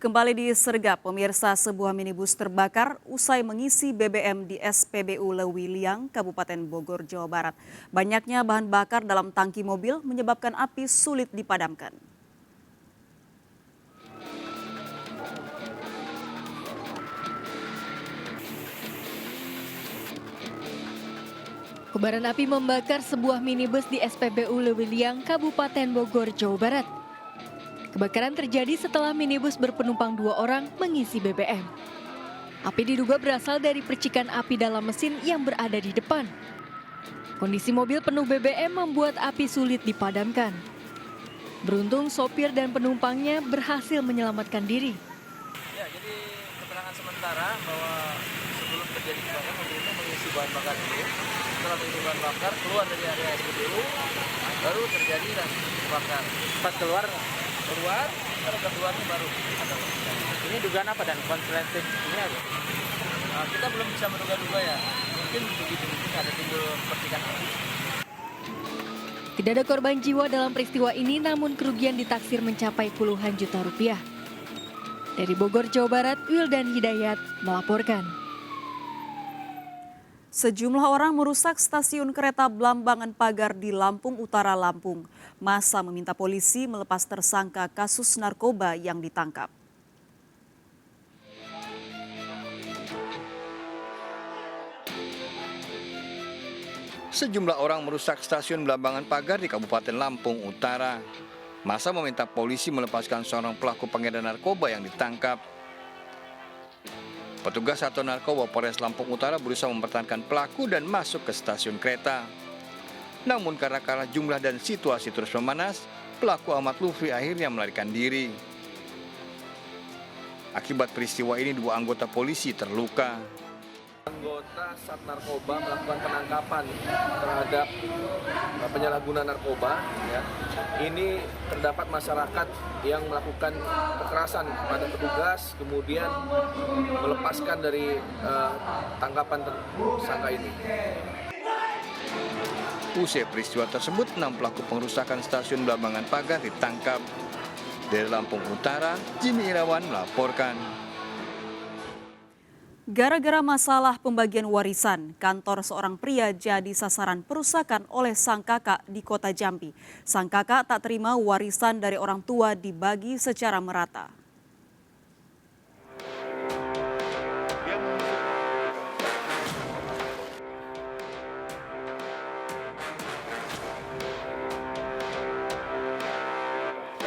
Kembali disergap, pemirsa, sebuah minibus terbakar usai mengisi BBM di SPBU Lewiliang, Kabupaten Bogor, Jawa Barat. Banyaknya bahan bakar dalam tangki mobil menyebabkan api sulit dipadamkan. Kobaran api membakar sebuah minibus di SPBU Lewiliang, Kabupaten Bogor, Jawa Barat. Kebakaran terjadi setelah minibus berpenumpang 2 orang mengisi BBM. Api diduga berasal dari percikan api dalam mesin yang berada di depan. Kondisi mobil penuh BBM membuat api sulit dipadamkan. Beruntung sopir dan penumpangnya berhasil menyelamatkan diri. Ya, jadi keterangan sementara bahwa sebelum terjadi kebakaran mobil itu mengisi bahan bakar dulu. Setelah mengisi bahan bakar keluar dari area SPBU, baru terjadi dan kebakar. Pas keluar Kalau keluarnya baru ada kebakaran. ini dugaan apa dan konsekuensi ini apa? Nah, kita belum bisa menduga-duga ya. Mungkin begitu ada timbul percikan api. Tidak ada korban jiwa dalam peristiwa ini, namun kerugian ditaksir mencapai puluhan juta rupiah. Dari Bogor, Jawa Barat, Wildan Hidayat melaporkan. Sejumlah orang merusak stasiun kereta Blambangan Pagar di Lampung Utara, Lampung. Massa meminta polisi melepas tersangka kasus narkoba yang ditangkap. Sejumlah orang merusak stasiun Blambangan Pagar di Kabupaten Lampung Utara. Massa meminta polisi melepaskan seorang pelaku pengedar narkoba yang ditangkap. Petugas Satuan Narkoba Polres Lampung Utara berusaha mempertahankan pelaku dan masuk ke stasiun kereta. Namun karena kalah jumlah dan situasi terus memanas, pelaku Ahmad Lufri akhirnya melarikan diri. Akibat peristiwa ini 2 anggota polisi terluka. Anggota Sat Narkoba melakukan penangkapan terhadap penyalahguna narkoba. Ya. Ini terdapat masyarakat yang melakukan kekerasan pada petugas, kemudian melepaskan dari tangkapan tersangka ini. Usai peristiwa tersebut, 6 pelaku pengerusakan stasiun Blambangan Pagar ditangkap. Dari Lampung Utara, Jimmy Irawan melaporkan. Gara-gara masalah pembagian warisan, kantor seorang pria jadi sasaran perusakan oleh sang kakak di Kota Jambi. Sang kakak tak terima warisan dari orang tua dibagi secara merata.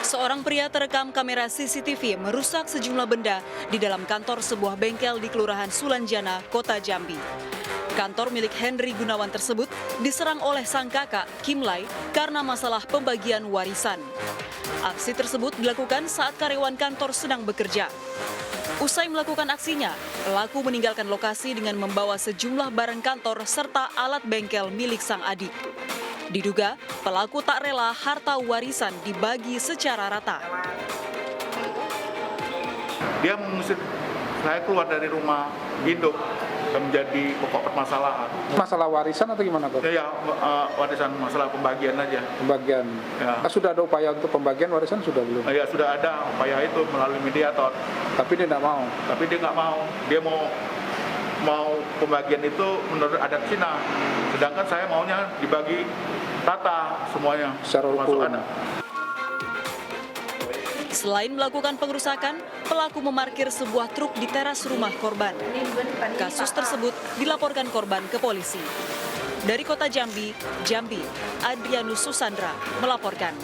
Seorang pria terekam kamera CCTV merusak sejumlah benda di dalam kantor sebuah bengkel di Kelurahan Sulanjana, Kota Jambi. Kantor milik Henry Gunawan tersebut diserang oleh sang kakak, Kim Lai, karena masalah pembagian warisan. Aksi tersebut dilakukan saat karyawan kantor sedang bekerja. Usai melakukan aksinya, pelaku meninggalkan lokasi dengan membawa sejumlah barang kantor serta alat bengkel milik sang adik. Diduga, pelaku tak rela harta warisan dibagi secara rata. Dia mengusir saya keluar dari rumah hidup dan menjadi pokok permasalahan. Masalah warisan atau gimana, Pak? Ya, warisan masalah pembagian aja. Pembagian. Ya. Sudah ada upaya untuk pembagian warisan sudah belum? Ya, sudah ada upaya itu melalui mediator. Tapi dia tidak mau. Dia mau pembagian itu menurut adat Cina. Sedangkan saya maunya dibagi rata semuanya. Secara hukum. Selain melakukan pengerusakan, pelaku memarkir sebuah truk di teras rumah korban. Kasus tersebut dilaporkan korban ke polisi. Dari Kota Jambi, Adrianus Susandra melaporkan.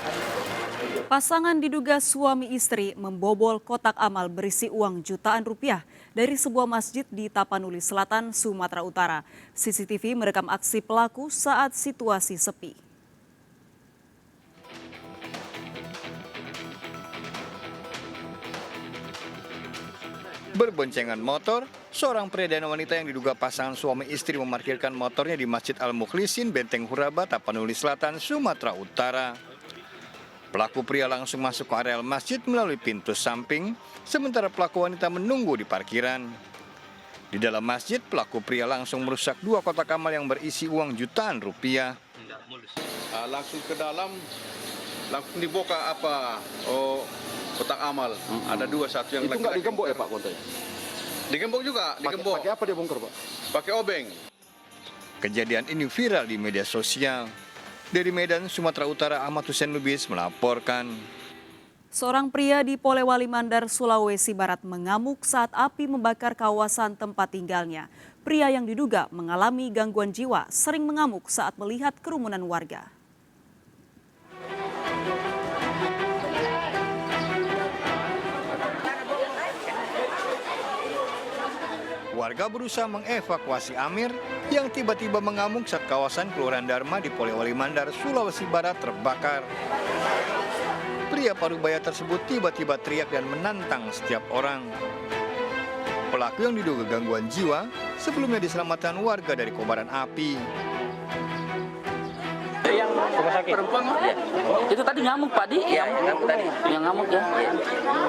Pasangan diduga suami istri membobol kotak amal berisi uang jutaan rupiah dari sebuah masjid di Tapanuli Selatan, Sumatera Utara. CCTV merekam aksi pelaku saat situasi sepi. Berboncengan motor, seorang pria dan wanita yang diduga pasangan suami istri memarkirkan motornya di Masjid Al-Mukhlisin, Benteng Huraba, Tapanuli Selatan, Sumatera Utara. Pelaku pria langsung masuk ke areal masjid melalui pintu samping, sementara pelaku wanita menunggu di parkiran. Di dalam masjid, pelaku pria langsung merusak 2 kotak amal yang berisi uang jutaan rupiah. Langsung ke dalam, langsung dibuka kotak amal. Ada 2, satu yang Itu nggak laki-laki. digembok ya Pak kontanya? Digembok juga, digembok. Pakai apa dia bongkar Pak? Pakai obeng. Kejadian ini viral di media sosial. Dari Medan, Sumatera Utara, Ahmad Hussein Lubis melaporkan. Seorang pria di Polewali Mandar, Sulawesi Barat mengamuk saat api membakar kawasan tempat tinggalnya. Pria yang diduga mengalami gangguan jiwa sering mengamuk saat melihat kerumunan warga. Warga berusaha mengevakuasi Amir yang tiba-tiba mengamuk saat kawasan Kelurahan Dharma di Polewali Mandar, Sulawesi Barat terbakar. Pria parubaya tersebut tiba-tiba teriak dan menantang setiap orang. Pelaku yang diduga gangguan jiwa sebelumnya diselamatkan warga dari kobaran api. Yang rumah sakit. Ya. Itu tadi ngamuk Pak, ngamuk tadi. Yang ngamuk ya.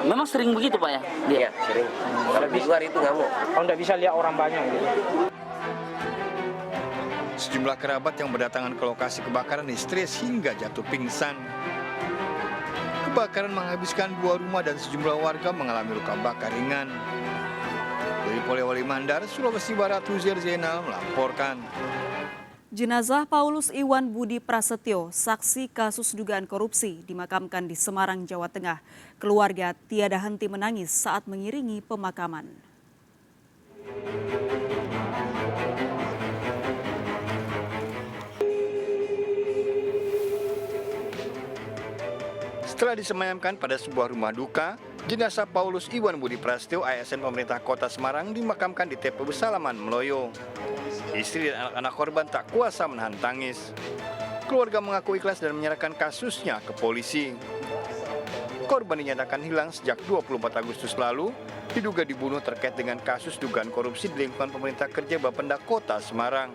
Memang sering begitu Pak ya? Dia sering. Kalau di luar itu ngamuk. Kalau nggak bisa lihat orang banyak gitu. Sejumlah kerabat yang berdatangan ke lokasi kebakaran histeris hingga jatuh pingsan. Kebakaran menghabiskan 2 rumah dan sejumlah warga mengalami luka bakar ringan. Dari Polewali Mandar, Sulawesi Barat, Huzair Zainal melaporkan. Jenazah Paulus Iwan Budi Prasetyo, saksi kasus dugaan korupsi, dimakamkan di Semarang, Jawa Tengah. Keluarga tiada henti menangis saat mengiringi pemakaman. Setelah disemayamkan pada sebuah rumah duka, jenazah Paulus Iwan Budi Prasetyo, ASN pemerintah Kota Semarang, dimakamkan di TPU Salaman, Meloyo. Istri dan anak-anak korban tak kuasa menahan tangis. Keluarga mengaku ikhlas dan menyerahkan kasusnya ke polisi. Korban dinyatakan hilang sejak 24 Agustus lalu, diduga dibunuh terkait dengan kasus dugaan korupsi di lingkungan pemerintah kerja Bapenda Kota Semarang.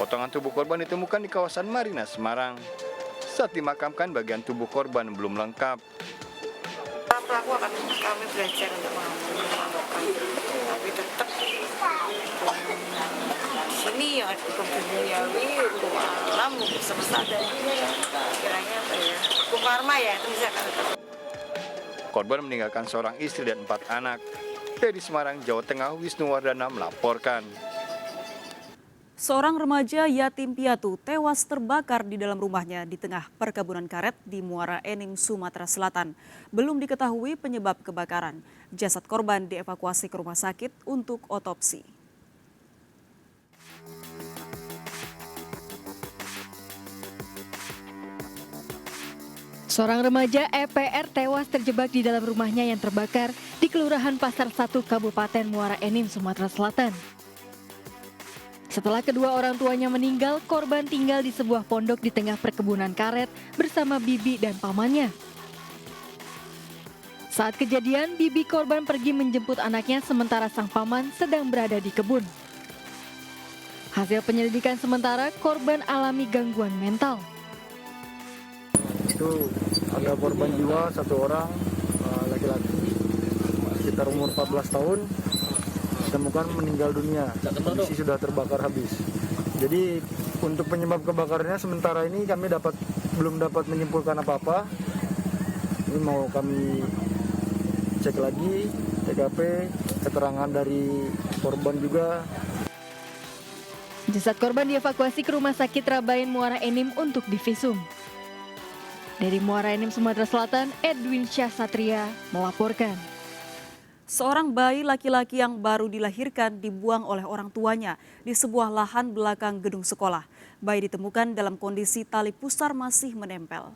Potongan tubuh korban ditemukan di kawasan Marina, Semarang. Saat dimakamkan, bagian tubuh korban belum lengkap. Pelaku akan kami belajar untuk memaafkan, tapi tetap di sini yang ada hukum duniawi, hukum alam, hukum semesta, dan kiranya apa ya, hukum karma ya, itu bisa kan. Korban meninggalkan seorang istri dan 4 anak. Dari Semarang, Jawa Tengah, Wisnu Wardana melaporkan. Seorang remaja yatim piatu tewas terbakar di dalam rumahnya di tengah perkebunan karet di Muara Enim, Sumatera Selatan. Belum diketahui penyebab kebakaran. Jasad korban dievakuasi ke rumah sakit untuk otopsi. Seorang remaja EPR tewas terjebak di dalam rumahnya yang terbakar di Kelurahan Pasar 1, Kabupaten Muara Enim, Sumatera Selatan. Setelah kedua orang tuanya meninggal, korban tinggal di sebuah pondok di tengah perkebunan karet bersama bibi dan pamannya. Saat kejadian, bibi korban pergi menjemput anaknya sementara sang paman sedang berada di kebun. Hasil penyelidikan sementara, korban alami gangguan mental. Itu ada korban jiwa 1 orang, laki-laki, sekitar umur 14 tahun. Ditemukan meninggal dunia, kondisi sudah terbakar habis. Jadi untuk penyebab kebakarannya sementara ini kami belum dapat menyimpulkan apa-apa. Ini mau kami cek lagi TKP, keterangan dari korban juga. Jasad korban dievakuasi ke Rumah Sakit Rabain Muara Enim untuk divisum. Dari Muara Enim, Sumatera Selatan, Edwin Syahsatria melaporkan. Seorang bayi laki-laki yang baru dilahirkan dibuang oleh orang tuanya di sebuah lahan belakang gedung sekolah. Bayi ditemukan dalam kondisi tali pusar masih menempel.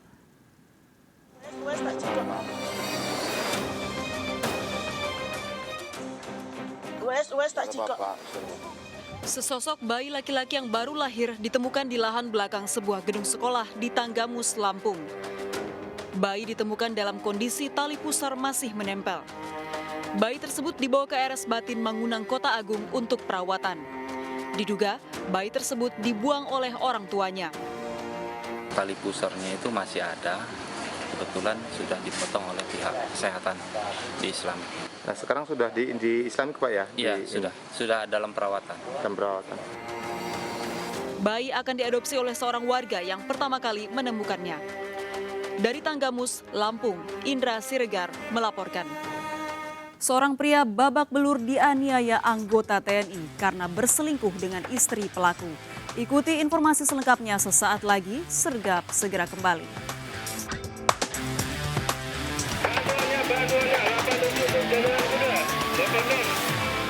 Sesosok bayi laki-laki yang baru lahir ditemukan di lahan belakang sebuah gedung sekolah di Tanggamus, Lampung. Bayi ditemukan dalam kondisi tali pusar masih menempel. Bayi tersebut dibawa ke RS Batin Mangunang, Kota Agung untuk perawatan. Diduga bayi tersebut dibuang oleh orang tuanya. Tali pusarnya itu masih ada, kebetulan sudah dipotong oleh pihak kesehatan di Islam. Nah sekarang sudah di Islam Pak ya? Iya sudah dalam perawatan. Bayi akan diadopsi oleh seorang warga yang pertama kali menemukannya. Dari Tanggamus, Lampung, Indra Siregar melaporkan. Seorang pria babak belur dianiaya anggota TNI karena berselingkuh dengan istri pelaku. Ikuti informasi selengkapnya sesaat lagi, Sergap segera kembali.